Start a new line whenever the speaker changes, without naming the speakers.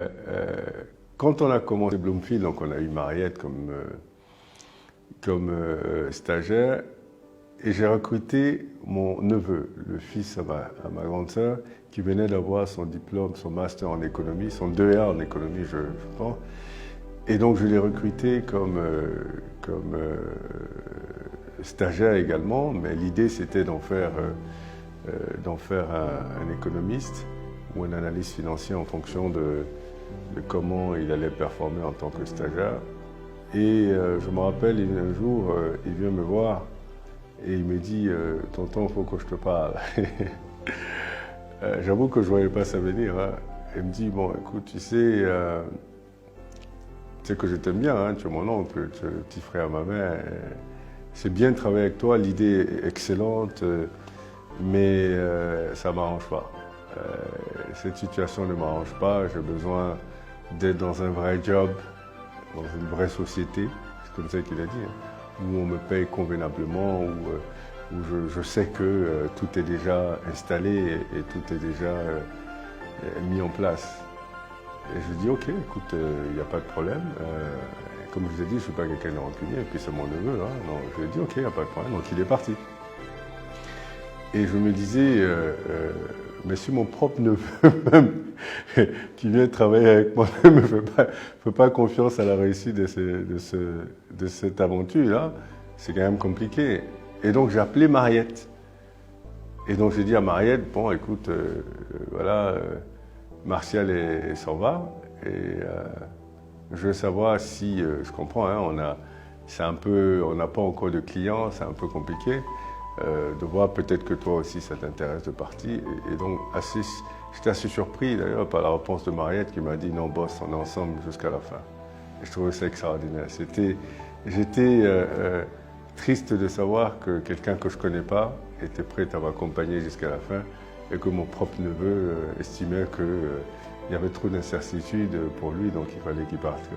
Euh, Quand on a commencé Bloomfield, donc on a eu Mariette comme stagiaire, et j'ai recruté mon neveu, le fils à ma grande sœur, qui venait d'avoir son diplôme, son master en économie, son 2A en économie, je pense. Et donc je l'ai recruté comme stagiaire également, mais l'idée c'était d'en faire un économiste ou un analyste financier en fonction de comment il allait performer en tant que stagiaire. Et je me rappelle, un jour, il vient me voir et il me dit Tonton, il faut que je te parle. J'avoue que je ne voyais pas ça venir. Hein. Il me dit bon, écoute, tu sais que je t'aime bien, hein, tu es mon oncle, tu es le petit frère à ma mère. C'est bien de travailler avec toi, l'idée est excellente, mais ça ne m'arrange pas. Cette situation ne m'arrange pas, j'ai besoin d'être dans un vrai job, dans une vraie société, c'est comme ça qu'il a dit, hein, où on me paye convenablement, où je sais que tout est déjà installé et tout est déjà mis en place. Et je dis ok, écoute, il n'y a pas de problème. Comme je vous ai dit, je ne suis pas quelqu'un de rancunier, et puis c'est mon neveu. Hein, donc je lui ai dit ok, il n'y a pas de problème. Donc il est parti. Et je me disais, mais si mon propre neveu même, qui vient travailler avec moi ne me fait pas confiance à la réussite de cette aventure-là, c'est quand même compliqué. Et donc j'ai appelé Mariette. Et donc j'ai dit à Mariette, bon écoute, voilà, Martial s'en va. Et je veux savoir si, je comprends, hein, on n'a pas encore de clients, c'est un peu compliqué. De voir peut-être que toi aussi ça t'intéresse de partir. Et donc j'étais assez surpris d'ailleurs par la réponse de Mariette qui m'a dit non boss, on est ensemble jusqu'à la fin. Et je trouvais ça extraordinaire. J'étais triste de savoir que quelqu'un que je ne connais pas était prêt à m'accompagner jusqu'à la fin et que mon propre neveu estimait qu'il y avait trop d'incertitudes pour lui, donc il fallait qu'il parte.